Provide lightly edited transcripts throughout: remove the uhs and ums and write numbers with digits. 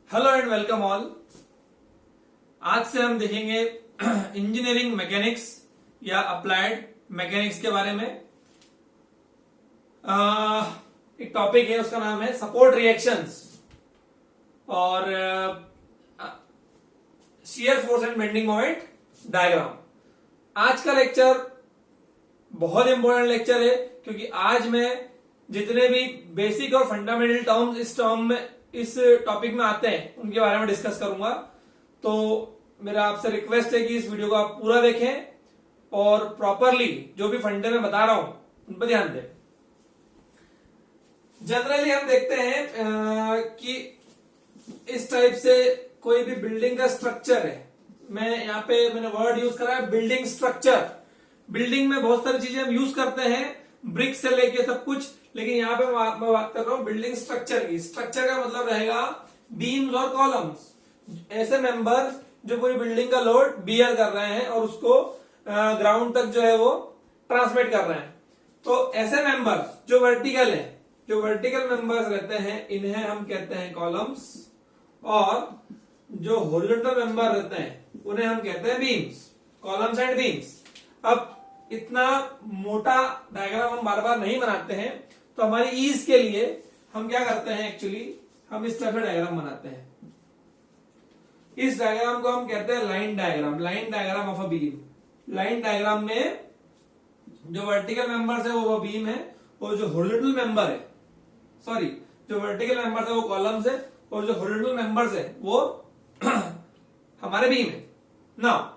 Hello and welcome all. आज से हम देखेंगे इंजीनियरिंग मैकेनिक्स या अप्लाइड मैकेनिक्स के बारे में। एक टॉपिक है, उसका नाम है सपोर्ट रिएक्शंस और shear force and bending moment diagram. आज का लेक्चर बहुत इंपॉर्टेंट लेक्चर है क्योंकि आज मैं जितने भी बेसिक और फंडामेंटल टर्म्स इस टॉपिक में आते हैं उनके बारे में डिस्कस करूंगा। तो मेरा आपसे रिक्वेस्ट है कि इस वीडियो को आप पूरा देखें और प्रॉपरली जो भी फंडे में बता रहा हूं उन पर ध्यान दें। जनरली हम देखते हैं कि इस टाइप से कोई भी बिल्डिंग का स्ट्रक्चर है। यहाँ पे मैंने वर्ड यूज करा है बिल्डिंग स्ट्रक्चर। बिल्डिंग में बहुत सारी चीजें हम यूज करते हैं, ब्रिक से लेके सब कुछ, लेकिन यहाँ पे मैं बात कर रहा हूँ बिल्डिंग स्ट्रक्चर की। स्ट्रक्चर का मतलब रहेगा बीम्स और कॉलम्स, ऐसे मेंबर जो पूरी बिल्डिंग का लोड बियर कर रहे हैं और उसको ग्राउंड तक जो है वो ट्रांसमिट कर रहे हैं। तो ऐसे मेंबर जो वर्टिकल है, जो वर्टिकल मेंबर्स रहते हैं, इन्हें हम कहते हैं कॉलम्स, और जो हॉरिजॉन्टल मेंबर रहते हैं उन्हें हम कहते हैं बीम्स, कॉलम्स एंड बीम्स। अब इतना मोटा डायग्राम हम बार बार नहीं बनाते हैं, तो हमारी ईज के लिए हम क्या करते हैं, एक्चुअली हम इस तरह से डायग्राम बनाते हैं। इस डायग्राम को हम कहते हैं line diagram, line diagram of a beam. Line diagram में जो वर्टिकल मेंबर्स है वो बीम है, और जो हॉरिजॉन्टल मेंबर है, सॉरी, जो वर्टिकल मेंबर्स है वो कॉलम्स है, और जो हॉरिजॉन्टल मेंबर्स है वो हमारे बीम है। नाउ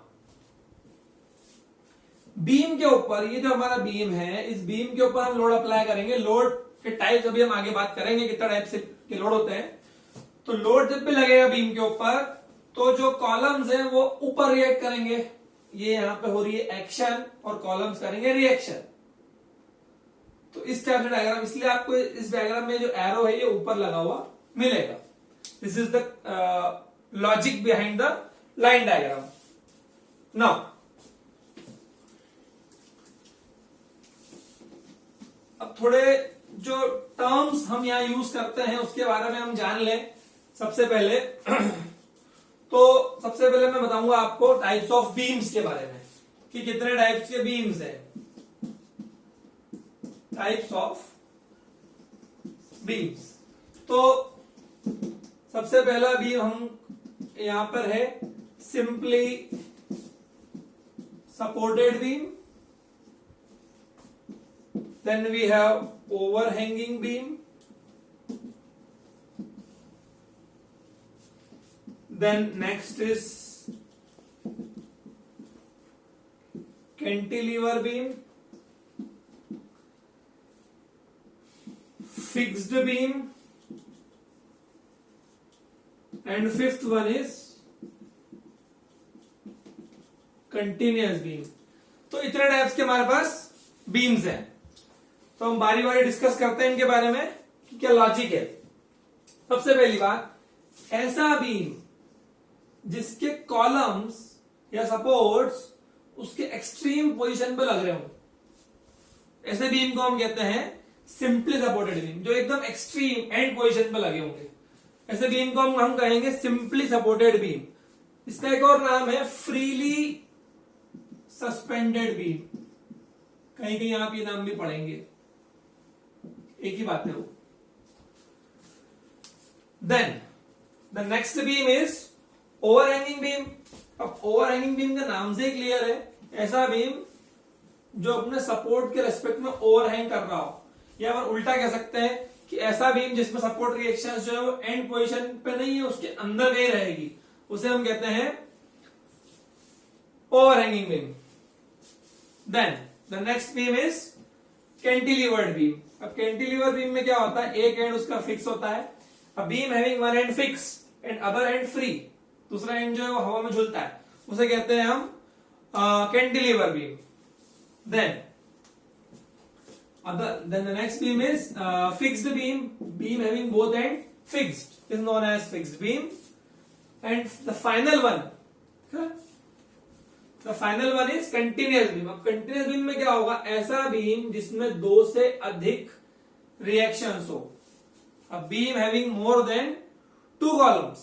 बीम के ऊपर, ये जो हमारा बीम है, इस बीम के ऊपर हम लोड अप्लाई करेंगे। लोड के टाइप्स अभी हम आगे बात करेंगे कितना टाइप से के लोड होते हैं। तो लोड जब भी लगेगा बीम के ऊपर, तो जो कॉलम्स हैं वो ऊपर रिएक्ट करेंगे। ये यहां पे हो रही है एक्शन और कॉलम्स करेंगे रिएक्शन। तो इस टाइप से डायग्राम, इसलिए आपको इस डायग्राम में जो एरो है ये ऊपर लगा हुआ मिलेगा। This is the logic behind the line diagram. Now अब थोड़े जो टर्म्स हम यहां यूज करते हैं उसके बारे में हम जान लें। सबसे पहले तो सबसे पहले मैं बताऊंगा आपको टाइप्स ऑफ बीम्स के बारे में कि कितने टाइप्स के बीम्स हैं। टाइप्स ऑफ बीम्स, तो सबसे पहला बीम हम यहां पर है simply supported beam. Then we have overhanging beam. Then next is cantilever beam, fixed beam, and fifth one is continuous beam. तो इतने टाइप्स के हमारे पास बीम्स हैं। तो हम बारी बारी डिस्कस करते हैं इनके बारे में कि क्या लॉजिक है। सबसे पहली बात, ऐसा बीम जिसके कॉलम्स या सपोर्ट्स उसके एक्सट्रीम पोजीशन पे लग रहे हो, ऐसे बीम को हम कहते हैं सिंपली सपोर्टेड बीम, जो एकदम एक्सट्रीम एंड पोजीशन पे लगे होंगे। ऐसे बीम को हम कहेंगे सिंपली सपोर्टेड बीम। इसका एक और नाम है फ्रीली सस्पेंडेड बीम। कहीं कहीं आप ये नाम भी पढ़ेंगे, एक ही बात है वो। Then the next beam is overhanging beam. अब ओवरहैंगिंग बीम का नाम से ही क्लियर है, ऐसा बीम जो अपने सपोर्ट के रेस्पेक्ट में ओवरहैंग कर रहा हो, या हम उल्टा कह सकते हैं कि ऐसा बीम जिसमें सपोर्ट रिएक्शन जो है वो एंड पोजीशन पे नहीं है, उसके अंदर कहीं रहेगी, उसे हम कहते हैं overhanging beam. Then the next beam is cantilevered beam. अब कैंटिलीवर बीम में क्या होता है, एक एंड उसका फिक्स होता है। अब beam having one and fix and other and free, दूसरा एंड जो है वो हवा में झूलता है, उसे कहते हैं हम cantilever beam. Then the next beam is fixed beam. Beam having both end fixed is known as fixed beam. And the final one is continuous beam. अब कंटिन्यूअस बीम में क्या होगा, ऐसा बीम जिसमें दो से अधिक रिएक्शंस हो। A beam having more than two columns,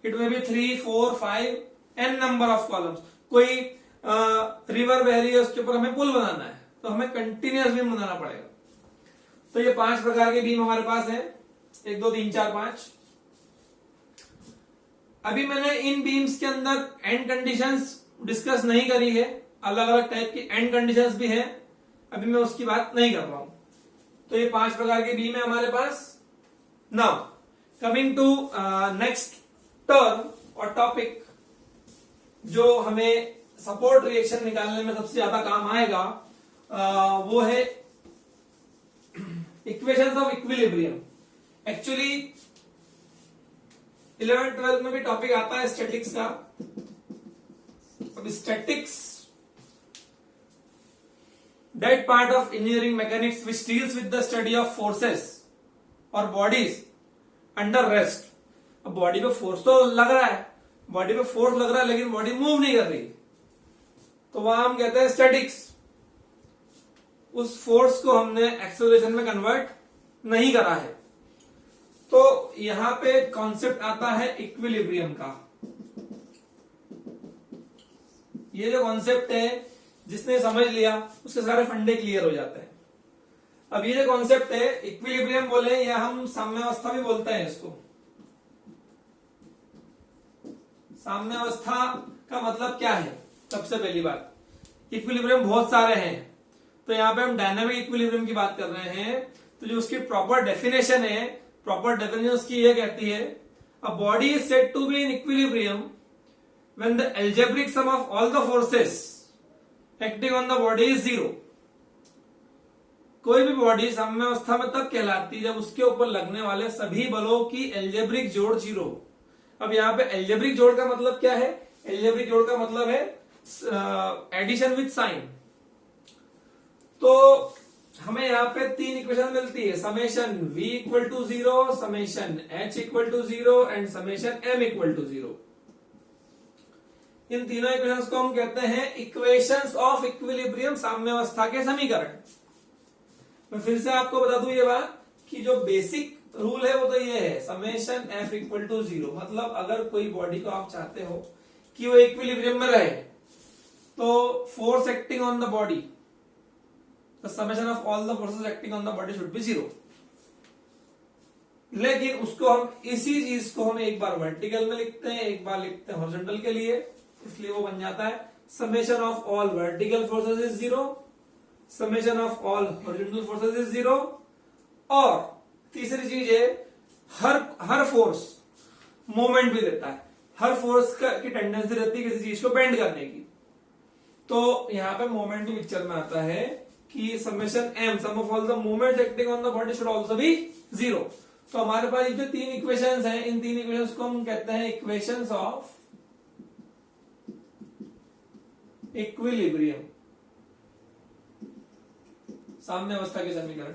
it may be 3, 4, 5 n number of columns. कोई रिवर बह रही है, उसके ऊपर हमें पुल बनाना है, तो हमें कंटिन्यूअस बीम बनाना पड़ेगा। तो ये 5 प्रकार के बीम हमारे पास है, 1, 2, 3, 4, 5। अभी मैंने इन बीम्स के अंदर एंड कंडीशंस डिस्कस नहीं करी है, अलग अलग टाइप की एंड कंडीशंस भी है, अभी मैं उसकी बात नहीं कर रहा हूं। तो ये 5 प्रकार के बीम है हमारे पास। Now coming to next term और टॉपिक, जो हमें सपोर्ट रिएक्शन निकालने में सबसे ज्यादा काम आएगा, वो है equations of equilibrium. Actually 11th 12th में भी टॉपिक आता है स्टैटिक्स का। अब statics that part of engineering mechanics which deals with the study of forces और बॉडीज अंडर रेस्ट। अब बॉडी पे फोर्स तो लग रहा है, बॉडी पे फोर्स लग रहा है, लेकिन बॉडी मूव नहीं कर रही, तो वहां हम कहते हैं स्टैटिक्स। उस फोर्स को हमने एक्सेलरेशन में कन्वर्ट नहीं करा है, तो यहां पे कॉन्सेप्ट आता है इक्विलिब्रियम का। ये जो कॉन्सेप्ट है, जिसने समझ लिया उसके सारे फंडे क्लियर हो जाते हैं। अब ये जो कॉन्सेप्ट है इक्विलिब्रियम बोले, या हम साम्यावस्था भी बोलते हैं इसको। साम्यावस्था का मतलब क्या है? सबसे पहली बात, इक्विलिब्रियम बहुत सारे हैं, तो यहां पे हम डायनामिक इक्विलिब्रियम की बात कर रहे हैं। तो जो उसकी प्रॉपर डेफिनेशन है, प्रॉपर डेफिनेशन उसकी ये कहती है, a body is said to be in equilibrium when the algebraic sum of all the forces acting on the body is 0। कोई भी बॉडी साम्यावस्था में तब कहलाती है जब उसके ऊपर लगने वाले सभी बलों की एल्जेब्रिक जोड़ 0। अब यहाँ पे एल्जेब्रिक जोड़ का मतलब क्या है? एल्जेब्रिक जोड़ का मतलब है एडिशन विद साइन। तो हमें यहाँ पे 3 इक्वेशन मिलती है, summation v equal to 0, summation h equal to 0 and summation m equal to 0। इन तीनों इक्वेशंस को हम कहते हैं इक्वेशंस ऑफ इक्विलिब्रियम, साम्यावस्था के समीकरण। मैं फिर से आपको बता दूं ये बात कि जो बेसिक रूल है वो तो ये है, समेशन f इक्वल टू 0। मतलब अगर कोई बॉडी को आप चाहते हो कि वो इक्विलिब्रियम में रहे, तो force acting on the body, the summation of all the forces acting on the body should be 0। लेकिन उसको हम इसी चीज को हम एक बार वर्टिकल में लिखते हैं, एक बार लिखते हैं हॉरिजॉन्टल के लिए, इसलिए वो बन जाता है summation of all vertical forces is 0, summation of all horizontal forces is 0। और तीसरी चीज है, हर फोर्स मोमेंट भी देता है, हर फोर्स की टेंडेंसी रहती है किसी चीज को बेंड करने की। तो यहाँ पे मोमेंट भी पिक्चर में आता है कि summation m, sum of all the moments acting on the body should also be 0। तो हमारे पास ये जो 3 इक्वेशंस हैं, इन 3 इक्वेशंस को हम कहते हैं इक्वेशंस ऑफ इक्विलिब्रियम, साम्यावस्था के समीकरण।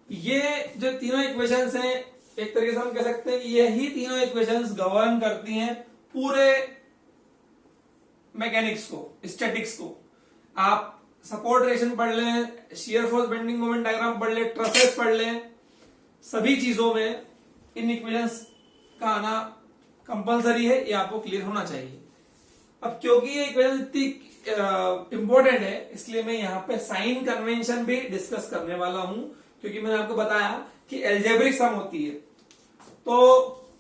ये जो तीनों इक्वेशंस हैं, एक तरीके से हम कह सकते हैं यही तीनों इक्वेशंस गवर्न करती हैं पूरे मैकेनिक्स को, स्टैटिक्स को। आप सपोर्ट रिएक्शन पढ़ लें, shear force bending moment diagram पढ़ लें, ट्रसेस पढ़ लें, सभी चीजों में इन इक्वेशंस का आना कंपलसरी है, ये आपको क्लियर होना चाहिए। अब क्योंकि ये इक्वेशन इतनी इंपॉर्टेंट है, इसलिए मैं यहाँ पे साइन कन्वेंशन भी डिस्कस करने वाला हूं, क्योंकि मैंने आपको बताया कि एल्जेब्रिक सम होती है। तो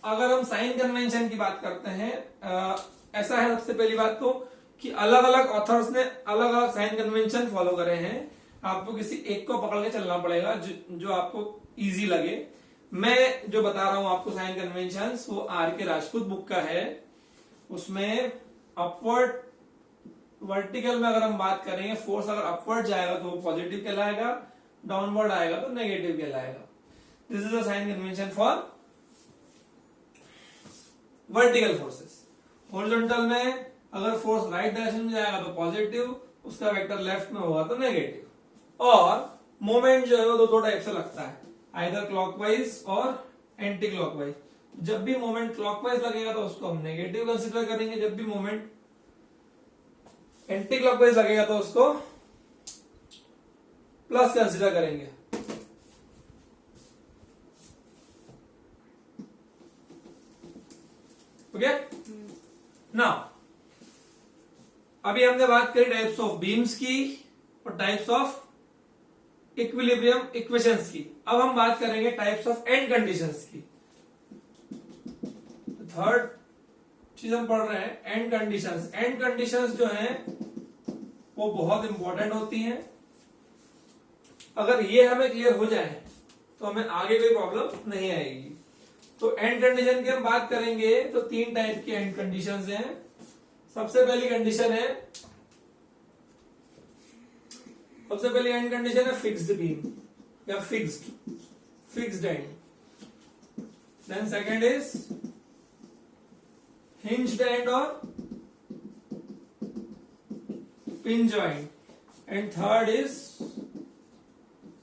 अगर हम साइन कन्वेंशन की बात करते हैं, ऐसा है सबसे पहली बात तो कि अलग अलग ऑथर्स ने अलग अलग साइन कन्वेंशन फॉलो करे हैं। आपको किसी एक को पकड़ के चलना पड़ेगा जो आपको इजी लगे। मैं जो बता रहा हूं आपको साइन कन्वेंशन, वो R.K. राजपूत बुक का है। उसमें अपवर्ड वर्टिकल में अगर हम बात करेंगे, फोर्स अगर अपवर्ड जाएगा तो वो पॉजिटिव कहलाएगा, डाउनवर्ड आएगा तो नेगेटिव कहलाएगा। This is a sign convention for vertical forces. Horizontal में अगर फोर्स राइट डायरेक्शन में जाएगा तो पॉजिटिव, उसका वेक्टर लेफ्ट में होगा तो नेगेटिव। और मोमेंट जो है वो दो टाइप से लगता है, आइदर क्लॉकवाइज और एंटी क्लॉकवाइज। जब भी मोमेंट क्लॉकवाइज लगेगा तो उसको हम नेगेटिव कंसीडर करेंगे, जब भी मोमेंट एंटी क्लॉकवाइज लगेगा तो उसको प्लस कंसीडर करेंगे। ओके। नाउ अभी हमने बात करी टाइप्स ऑफ बीम्स की और टाइप्स ऑफ इक्विलिब्रियम इक्वेशंस की। अब हम बात करेंगे टाइप्स ऑफ एंड कंडीशंस की। थर्ड चीज हम पढ़ रहे हैं एंड कंडीशंस। एंड कंडीशंस जो हैं वो बहुत इंपॉर्टेंट होती हैं। अगर ये हमें क्लियर हो जाए तो हमें आगे कोई प्रॉब्लम नहीं आएगी। तो एंड कंडीशन की हम बात करेंगे तो 3 टाइप की एंड कंडीशंस हैं। सबसे पहली कंडीशन है, सबसे पहली एंड कंडीशन है फिक्स्ड बीम या fixed end. Then second is hinged end और pin joint, and third is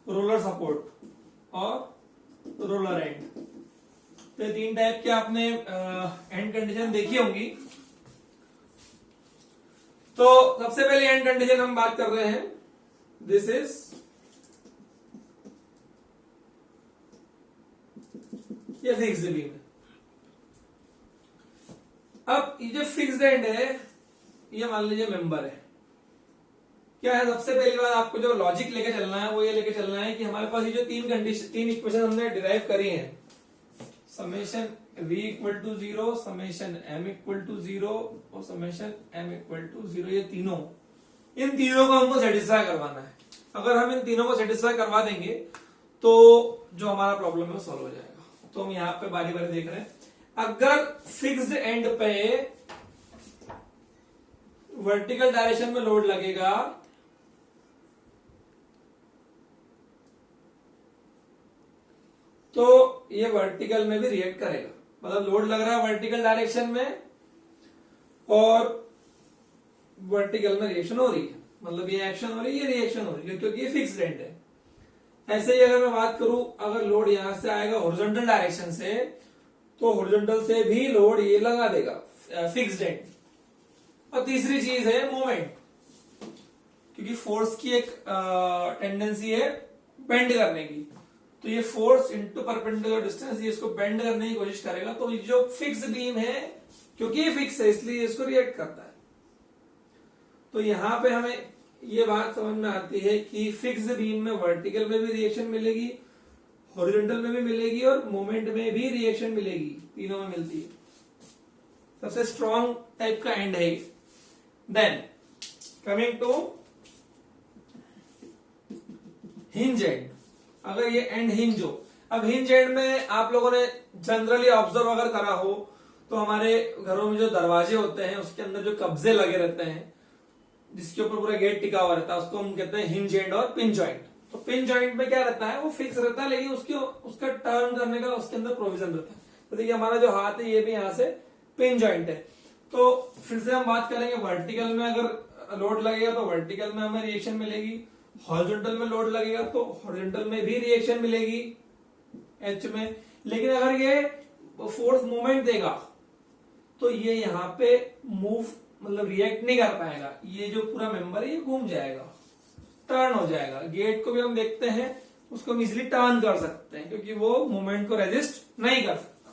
roller support और रोलर एंड। तो 3 टाइप के आपने एंड कंडीशन देखी होंगी। तो सबसे पहले एंड कंडीशन हम बात कर रहे हैं, दिस इज ये फिक्स्ड बीम है। अब ये जो फिक्स्ड एंड है ये मान लीजिए मेंबर है। क्या है, सबसे पहली बात आपको जो लॉजिक लेके चलना है वो ये लेके चलना है कि हमारे पास ये जो 3 इक्वेशन हमने डिराइव करी हैं, summation v equal to 0, summation m equal to 0 और समेशन m इक्वल टू 0, ये तीनों, इन तीनों को हमको सेटिस्फाई करवाना है। अगर हम इन तीनों को सेटिस्फाई करवा देंगे तो जो हमारा प्रॉब्लम है वो सॉल्व हो जाएगा। तो हम यहाँ पे बारी बारी देख रहे हैं। अगर फिक्स्ड एंड पे वर्टिकल डायरेक्शन में लोड लगेगा तो ये वर्टिकल में भी रिएक्ट करेगा। मतलब लोड लग रहा है वर्टिकल डायरेक्शन में और वर्टिकल में रिएक्शन हो रही है, मतलब ये एक्शन हो रही है, ये रिएक्शन हो रही है, क्योंकि ये फिक्स्ड एंड है। ऐसे ही अगर मैं बात करूं, अगर लोड यहां से आएगा हॉरिजॉन्टल डायरेक्शन से तो हॉरिजॉन्टल से भी लोड ये लगा देगा फिक्स्ड एंड। और तीसरी चीज है मूवमेंट, क्योंकि फोर्स की एक टेंडेंसी है बेंड करने की, तो ये फोर्स इनटू परपेंडिकुलर डिस्टेंस ये इसको बेंड करने की कोशिश करेगा। तो ये जो फिक्स बीम है, क्योंकि ये फिक्स है इसलिए इसको रिएक्ट करता है। तो यहां पे हमें ये बात समझ में आती है कि फिक्स बीम में वर्टिकल में भी रिएक्शन मिलेगी, हॉरिजॉन्टल में भी मिलेगी और मोमेंट में भी रिएक्शन मिलेगी, तीनों में मिलती है। सबसे स्ट्रॉन्ग टाइप का एंड है। Then coming to hinge end. अगर ये एंड हिंज हो, अब हिंज एंड में आप लोगों ने जनरली ऑब्जर्व अगर करा हो तो हमारे घरों में जो दरवाजे होते हैं उसके अंदर जो कब्जे लगे रहते हैं, जिसके ऊपर पूरा गेट टिका हुआ रहता है, उसको हम कहते हैं हिंज एंड और पिन जॉइंट। तो पिन जॉइंट में क्या रहता है, वो फिक्स रहता है, लेकिन उसका टर्न करने का उसके अंदर प्रोविजन रहता है। तो देखिए हमारा जो हाथ है ये भी यहां से पिन जॉइंट है। तो फिर से हम बात करेंगे, वर्टिकल में अगर लोड लगेगा तो वर्टिकल में हमें रिएक्शन मिलेगी, हॉरिजॉन्टल में लोड लगेगा तो हॉरिजॉन्टल में भी रिएक्शन मिलेगी एच में। लेकिन अगर ये फोर्स मूवमेंट देगा तो ये यहाँ पे मूव मतलब रिएक्ट नहीं कर पाएगा, ये जो पूरा मेंबर है ये घूम जाएगा, टर्न हो जाएगा। गेट को भी हम देखते हैं, उसको हम इजिली टर्न कर सकते हैं क्योंकि वो मूवमेंट को रेजिस्ट नहीं कर सकता।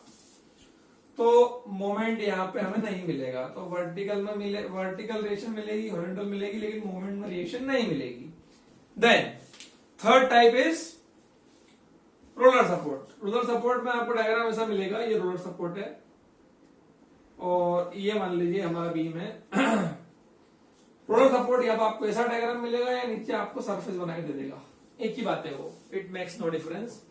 तो मोमेंट यहाँ पे हमें नहीं मिलेगा। तो वर्टिकल में वर्टिकल रिएक्शन मिलेगी, हॉरिजॉन्टल मिलेगी, लेकिन मूवमेंट में रिएक्शन नहीं मिलेगी। Then third type is roller support. Roller support में आपको डायग्राम ऐसा मिलेगा, ये रोलर सपोर्ट है और ये मान लीजिए हमारा बीम है। रोलर सपोर्ट या तो आपको ऐसा डायग्राम मिलेगा या नीचे आपको सरफेस बना के दे देगा, एक ही बात है वो, it makes no difference.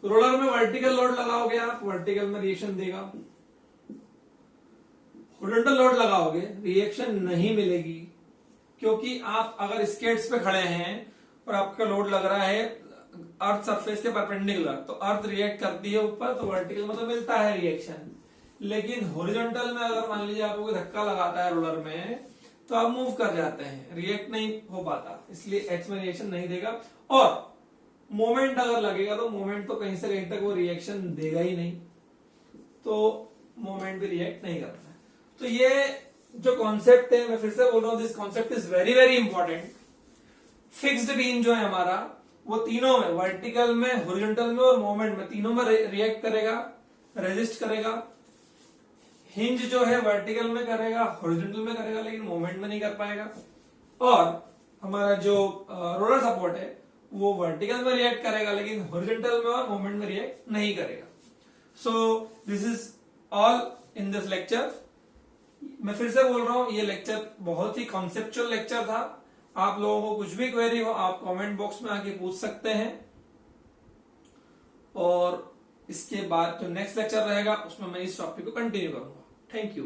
Roller में वर्टिकल लोड लगाओगे आप, वर्टिकल में रिएक्शन देगा। हॉरिजॉन्टल लोड लगाओगे रिएक्शन नहीं मिलेगी, क्योंकि आप अगर स्केट्स पे खड़े हैं और आपका लोड लग रहा है अर्थ सरफेस के परपेंडिकुलर, तो अर्थ रिएक्ट करती है ऊपर, तो वर्टिकल में तो मिलता है रिएक्शन। लेकिन हॉरिजॉन्टल में अगर मान लीजिए आपको कोई धक्का लगाता है रोलर में, तो आप मूव कर जाते हैं, रिएक्ट नहीं हो पाता, इसलिए एच में रिएक्शन नहीं देगा। और मोमेंट अगर लगेगा तो मोमेंट तो कहीं से कहीं तक वो रिएक्शन देगा ही नहीं, तो मोमेंट भी रिएक्ट नहीं करता है। तो ये जो कॉन्सेप्ट है, मैं फिर से बोल रहा हूं, this concept is very very important. Fixed beam जो है हमारा, वो तीनों में, वर्टिकल में, हॉरिजॉन्टल में और मोमेंट में, तीनों में रिएक्ट करेगा, रेजिस्ट करेगा। हिंज जो है वर्टिकल में करेगा, हॉरिजॉन्टल में करेगा, लेकिन मूवमेंट में नहीं कर पाएगा। और हमारा जो रोलर सपोर्ट है वो वर्टिकल में रिएक्ट करेगा, लेकिन हॉरिजॉन्टल में और मूवमेंट में रिएक्ट नहीं करेगा। So this is all in this lecture. मैं फिर से बोल रहा हूं, ये लेक्चर बहुत ही कॉन्सेप्चुअल लेक्चर था। आप लोगों को कुछ भी क्वेरी हो आप कमेंट बॉक्स में आके पूछ सकते हैं, और इसके बाद जो नेक्स्ट लेक्चर रहेगा उसमें मैं इस टॉपिक को कंटिन्यू करूंगा। Thank you.